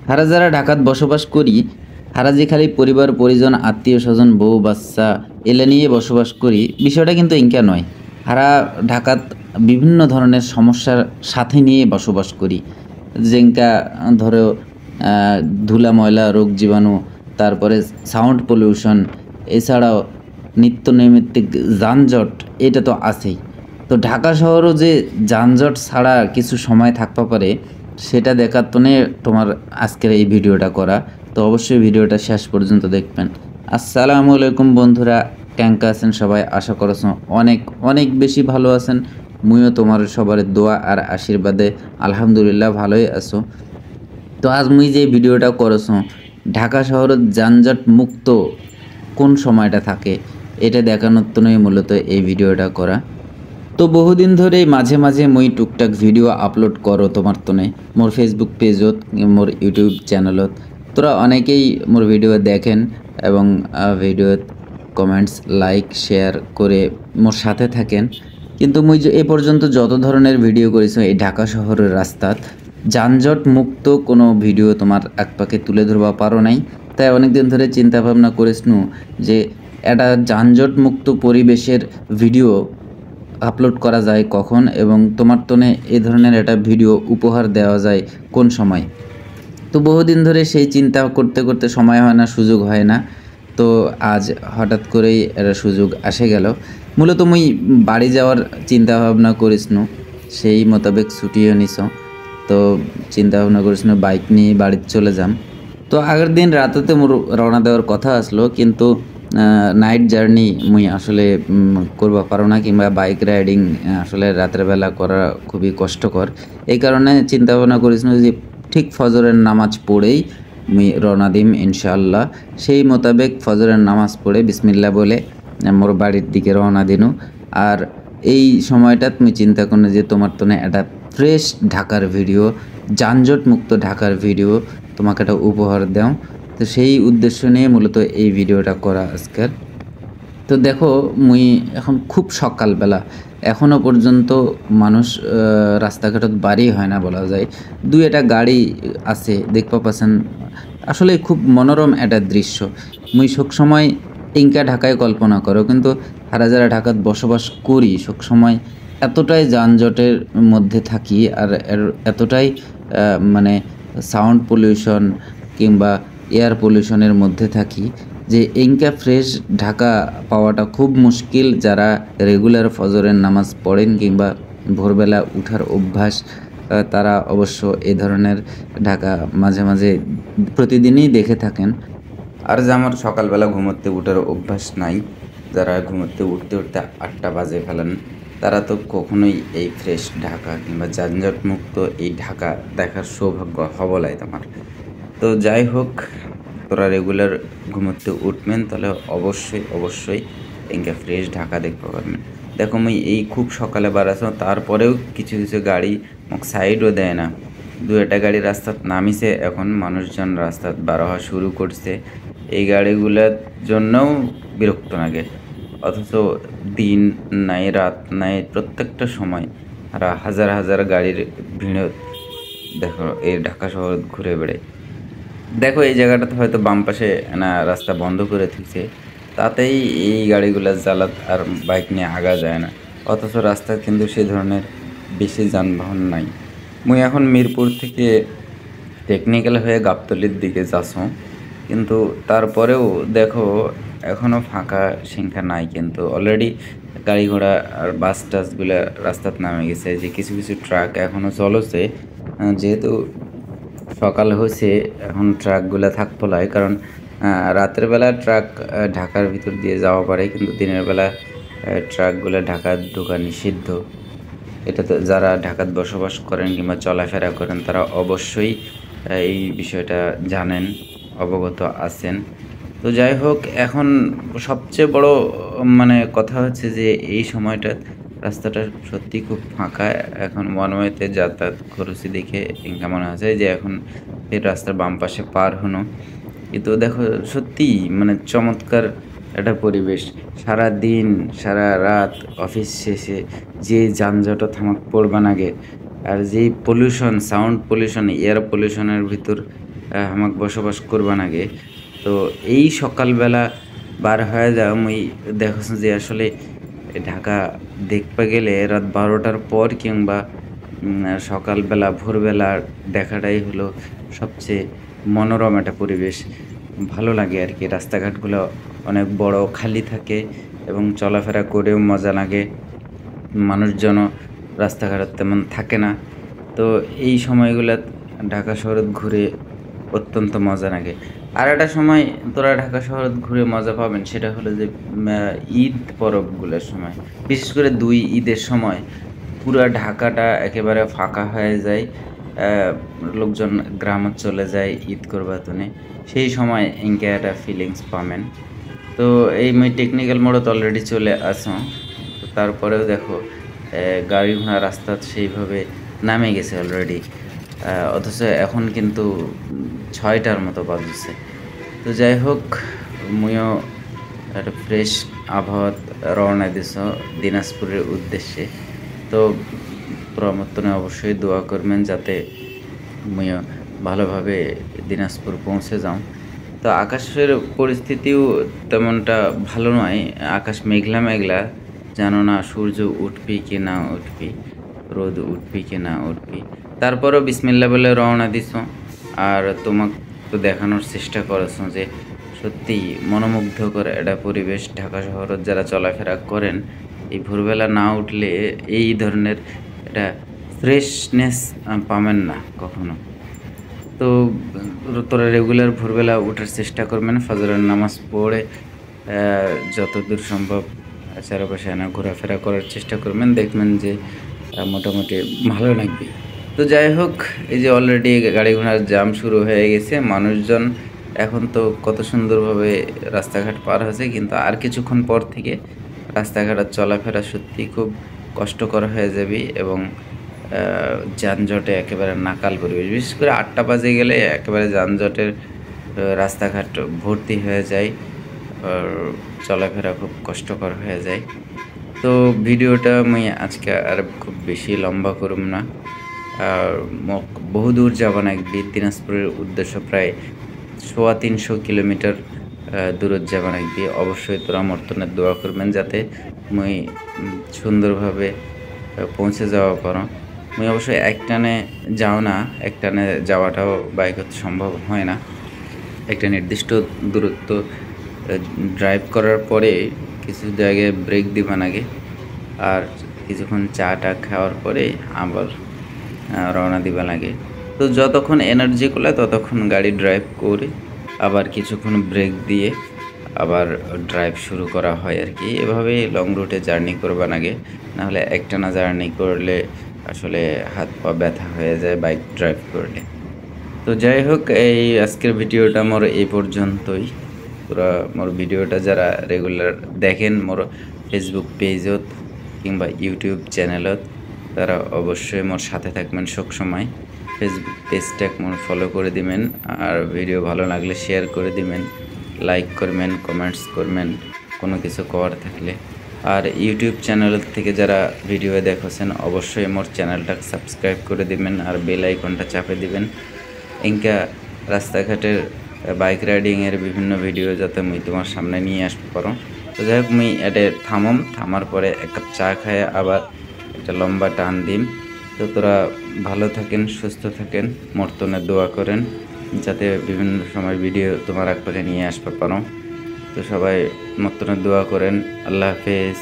হারা যারা ঢাকাত বসবাস করি, হারা যে খালি পরিবার পরিজন আত্মীয় স্বজন বউ বাচ্চা এলে নিয়ে বসবাস করি, বিষয়টা কিন্তু ইনকা নয়। হারা ঢাকাত বিভিন্ন ধরনের সমস্যার সাথে নিয়ে বসবাস করি, যেঙ্কা ধরো ধুলা ময়লা রোগ জীবাণু, তারপরে সাউন্ড পলিউশন, এছাড়াও নিত্য নৈমিত্তিক যানজট, এটা তো আছেই। তো ঢাকা শহরও যে যানজট ছাড়া কিছু সময় থাকতে পারে, সেটা দেখার তনে তোমার আজকের এই ভিডিওটা করা। তো অবশ্যই ভিডিওটা শেষ পর্যন্ত দেখবেন। আসসালামু আলাইকুম বন্ধুরা, ক্যাঙ্কা আছেন সবাই? আশা করছ অনেক অনেক বেশি ভালো আছেন। মুইও তোমার সবার দোয়া আর আশীর্বাদে আলহামদুলিল্লাহ ভালোই আছো। তো আজ মুই যে ভিডিওটা করছ, ঢাকা শহরের যানজট মুক্ত কোন সময়টা থাকে এটা দেখানোর জন্যই মূলত এই ভিডিওটা করা। তো বহুদিন ধরেই মাঝে মাঝে মুই টুকটাক ভিডিও আপলোড করো তোমার তনে মোর ফেসবুক পেজত, মোর ইউটিউব চ্যানেলত। তোরা অনেকেই মোর ভিডিও দেখেন এবং ভিডিওত কমেন্টস লাইক শেয়ার করে মোর সাথে থাকেন। কিন্তু মুই যে এ পর্যন্ত যত ধরনের ভিডিও করেছি এই ঢাকা শহরের রাস্তাত যানজট মুক্ত কোনো ভিডিও তোমার এক পাকে তুলে ধরবা পারো নাই। তাই অনেকদিন ধরে চিন্তা ভাবনা করিসনু যে একটা যানজট মুক্ত পরিবেশের ভিডিও আপলোড করা যায় কখন, এবং তোমার তনে এই ধরনের একটা ভিডিও উপহার দেওয়া যায় কোন সময়। তো বহুদিন ধরে সেই চিন্তা করতে করতে সময় হয় না, সুযোগ হয় না। তো আজ হঠাৎ করেই একটা সুযোগ আসে গেল। মূলত মুই বাড়ি যাওয়ার চিন্তা ভাবনা করিসনু, সেই মোতাবেক ছুটিও নিছ। তো চিন্তা ভাবনা করিসনু বাইক নিয়ে বাড়িতে চলে যাম। তো আগের দিন রাতেতে মোর রওনা দেওয়ার কথা আসলো, কিন্তু নাইট জার্নি মুই আসলে করবা পারো না, কিংবা বাইক রাইডিং আসলে রাতের বেলা করা খুবই কষ্টকর। এই কারণে চিন্তা ভাবনা করেছিলাম যে ঠিক ফজরের নামাজ পড়েই মুই রওনা দিম ইনশাআল্লাহ। সেই মোতাবেক ফজরের নামাজ পড়ে বিসমিল্লাহ বলে মোর বাড়ির দিকে রওনা দিনু। আর এই সময়টাত মুই চিন্তা করি যে তোমার তো একটা ফ্রেশ ঢাকার ভিডিও, যানজট মুক্ত ঢাকার ভিডিও তোমাকে একটা উপহার দাও। তো সেই উদ্দেশ্য নিয়ে মূলত এই ভিডিওটা করা আজকের। তো দেখো মুই এখন খুব সকালবেলা, এখনও পর্যন্ত মানুষ রাস্তাঘাটত বাড়ি হয় না বলা যায়, দুই একটা গাড়ি আছে দেখতে পাচ্ছেন। আসলে খুব মনোরম একটা দৃশ্য। মুই সবসময় ইনকা ঢাকায় কল্পনা করো, কিন্তু হারা যারা ঢাকাত বসবাস করি সবসময় এতটাই যানজটের মধ্যে থাকি, আর এতটাই মানে সাউন্ড পলিউশন কিংবা এয়ার পলিউশনের মধ্যে থাকি যে ইনকা ফ্রেশ ঢাকা পাওয়াটা খুব মুশকিল। যারা রেগুলার ফজরের নামাজ পড়েন কিংবা ভোরবেলা উঠার অভ্যাস, তারা অবশ্য এ ধরনের ঢাকা মাঝে মাঝে প্রতিদিনই দেখে থাকেন। আর যে আমার সকালবেলা ঘুমোতে উঠার অভ্যাস নাই, যারা ঘুমোতে উঠতে উঠতে 8টা বাজে ফেলেন, তারা তো কখনোই এই ফ্রেশ ঢাকা কিংবা যানজট মুক্ত এই ঢাকা দেখার সৌভাগ্য হবলাই তোমার। তো যাই হোক, তোরা রেগুলার ঘুমোতে উঠবেন তাহলে অবশ্যই অবশ্যই এনকে ফ্রেশ ঢাকা দেখতে পারবেন। দেখো আমি এই খুব সকালে বাড়াছো, তারপরেও কিছু কিছু গাড়ি মোক সাইডও দেয় না। দু একটা গাড়ি রাস্তাত নামিছে, এখন মানুষজন রাস্তাত বার হওয়া শুরু করছে। এই গাড়িগুলোর জন্যও বিরক্ত লাগে। অথচ দিন নাই রাত নাই, প্রত্যেকটা সময় আর হাজার হাজার গাড়ির ভিড় দেখো এই ঢাকা শহর ঘুরে বেড়ায়। দেখো এই জায়গাটাতে হয়তো বাম পাশে না রাস্তা বন্ধ করে দিচ্ছে, তাতেই এই গাড়িগুলোর জ্বালাত আর বাইক নিয়ে আগা যায় না। অথচ রাস্তায় কিন্তু সে ধরনের বেশি যানবাহন নাই। মুই এখন মিরপুর থেকে টেকনিক্যাল হয়ে গাবতলির দিকে যাচ্ছ, কিন্তু তারপরেও দেখো এখনও ফাঁকা সংখ্যা নাই, কিন্তু অলরেডি গাড়ি ঘোড়া আর বাস টাসগুলো রাস্তাত নামে গেছে। যে কিছু কিছু ট্রাক এখনও চলছে, যেহেতু সকাল হয়েছে এখন ট্রাকগুলো থাকতো লাই, কারণ রাতের বেলা ট্রাক ঢাকার ভিতর দিয়ে যাওয়া পারে, কিন্তু দিনের বেলা ট্রাকগুলো ঢাকা ঢোকা নিষিদ্ধ। এটা তো যারা ঢাকাত বসবাস করেন কিংবা চলাফেরা করেন তারা অবশ্যই এই বিষয়টা জানেন, অবগত আছেন। তো যাই হোক, এখন সবচেয়ে বড় কথা হচ্ছে যে এই সময়টা রাস্তাটা সত্যি খুব ফাঁকা। এখন ওয়ানওয়েতে যাতায়াত খরচি দেখে ইনকা মনে হচ্ছে যে এখন এই রাস্তার বাম পাশে পার হনো। কিন্তু দেখো সত্যি চমৎকার একটা পরিবেশ। সারা দিন সারা রাত অফিস শেষে যে যানজট থামাক পড়বা নাগে, আর যেই পলিউশন, সাউন্ড পলিউশন, এয়ার পলিউশনের ভিতর হামাক বসবাস করবার আগে। তো এই সকালবেলা বার হয়ে যাও মুই দেখছ যে আসলে ঢাকা দেখতে গেলে রাত 12টার পর কিংবা সকালবেলা ভোরবেলা দেখাটাই হলো সবচেয়ে মনোরম একটা পরিবেশ। ভালো লাগে আর কি। রাস্তাঘাটগুলো অনেক বড়, খালি থাকে এবং চলাফেরা করেও মজা লাগে। মানুষজনও রাস্তাঘাটে তেমন থাকে না। তো এই সময়গুলাত ঢাকা শহরত ঘুরে অত্যন্ত মজা লাগে। আর একটা সময় তোরা ঢাকা শহরত ঘুরে মজা পাবেন সেটা হলো যে ঈদ পরবগুলোর সময়। বিশেষ করে ২ ঈদের সময় পুরা ঢাকাটা একেবারে ফাঁকা হয়ে যায়। লোকজন গ্রামত চলে যায় ঈদ করবাতনে। সেই সময় ইনকা একটা ফিলিংস পাবেন। তো এই মুই টেকনিক্যাল মোড়ত অলরেডি চলে আসো। তো তারপরেও দেখো গাড়ি ঘোড়া রাস্তাত সেইভাবে নামে গেছে অলরেডি। অথচ এখন কিন্তু ৬টার মতো বাজছে। তো যাই হোক মুইও একটা ফ্রেশ আবহাওয়াত রওনা দিছ দিনাজপুরের উদ্দেশ্যে। তো প্রমত্তনে অবশ্যই দোয়া করবেন যাতে মুইও ভালোভাবে দিনাজপুর পৌঁছে যাও। তো আকাশের পরিস্থিতিও তেমনটা ভালো নয়। আকাশ মেঘলা মেঘলা, জানো না সূর্য উঠবি কি না উঠবি, রোদ উঠবি কি না উঠবি। তারপরও বিসমিল্লাহ বলে রওনা দিছ। আর তোমাক তো দেখানোর চেষ্টা করেছো যে সত্যিই মনোমুগ্ধকর একটা পরিবেশ। ঢাকা শহরত যারা চলাফেরা করেন এই ভোরবেলা না উঠলে এই ধরনের একটা ফ্রেশনেস পাবেন না কখনো। তো তোরা রেগুলার ভোরবেলা ওঠার চেষ্টা করবেন, ফজরের নামাজ পড়ে যতদূর সম্ভব চারপাশে ঘোরাফেরা করার চেষ্টা করবেন, দেখবেন যে মোটামুটি ভালো লাগবে। তো যাই হোক, এই যে অলরেডি গাড়ি ঘোড়ার জাম শুরু হয়ে গেছে, মানুষজন এখন তো কত সুন্দরভাবে রাস্তাঘাট পার হয়েছে, কিন্তু আর কিছুক্ষণ পর থেকে রাস্তাঘাটের চলাফেরা সত্যি খুব কষ্টকর হয়ে যাবে এবং যানজটে একেবারে নাকাল পরিবেশ। বিশেষ করে ৮টা বাজে গেলে একেবারে যানজটের রাস্তাঘাট ভর্তি হয়ে যায়, আর চলাফেরা খুব কষ্টকর হয়ে যায়। তো ভিডিওটা আমি আজকে আর খুব বেশি লম্বা করুম না। আর বহু দূর যাব লাগবে, দিনাজপুরের উদ্দেশ্য প্রায় ৩৫০ কিলোমিটার দূরত যাব লাগবে। অবশ্যই তোরা মর্তনের দোয়া করবেন যাতে মুই সুন্দরভাবে পৌঁছে যাওয়া পারো। মুই অবশ্যই একটানে যাও না, একটানে যাওয়াটাও বাইকত সম্ভব হয় না। একটা নির্দিষ্ট দূরত্ব ড্রাইভ করার পরে কিছু জায়গায় ব্রেক দিবা লাগে, আর কিছুক্ষণ চা টা খাওয়ার পরে আবার রওনা দিবা লাগে। তো যতক্ষণ এনার্জি করলে ততক্ষণ গাড়ি ড্রাইভ করে আবার কিছুক্ষণ ব্রেক দিয়ে আবার ড্রাইভ শুরু করা হয় আর কি। এভাবে লং রুটে জার্নি করবা লাগে, নাহলে একটানা জার্নি করলে আসলে হাত পা ব্যথা হয়ে যায় বাইক ড্রাইভ করলে। তো যাই হোক, এই আজকের ভিডিওটা মোর এই পর্যন্তই। তোরা মোর ভিডিওটা যারা রেগুলার দেখেন মোর ফেসবুক পেজত কিংবা ইউটিউব চ্যানেলত, তারা অবশ্যই মোর সাথে থাকবেন সবসময়। ফেসবুক পেজটাকে মোর ফলো করে দিবেন, আর ভিডিও ভালো লাগলে শেয়ার করে দিবেন, লাইক করবেন, কমেন্টস করবেন কোনো কিছু করার থাকলে। আর ইউটিউব চ্যানেল থেকে যারা ভিডিও দেখছেন অবশ্যই মোর চ্যানেলটাকে সাবস্ক্রাইব করে দিবেন আর বেল আইকনটা চাপে দিবেন, ইনকা রাস্তাঘাটের বাইক রাইডিংয়ের বিভিন্ন ভিডিও যাতে মুই তোমার সামনে নিয়ে আসতে পারো। তো যাই হোক, মুই এটা থামার পরে এক কাপ চা খায় আবার একটা লম্বা টান দিম। তো তোরা ভালো থাকেন, সুস্থ থাকেন, মর্তনে দোয়া করেন যাতে বিভিন্ন সময় ভিডিও তোমার একপাকে নিয়ে আসতে পারো। তো সবাই মর্তনে দোয়া করেন। আল্লাহ হাফেজ।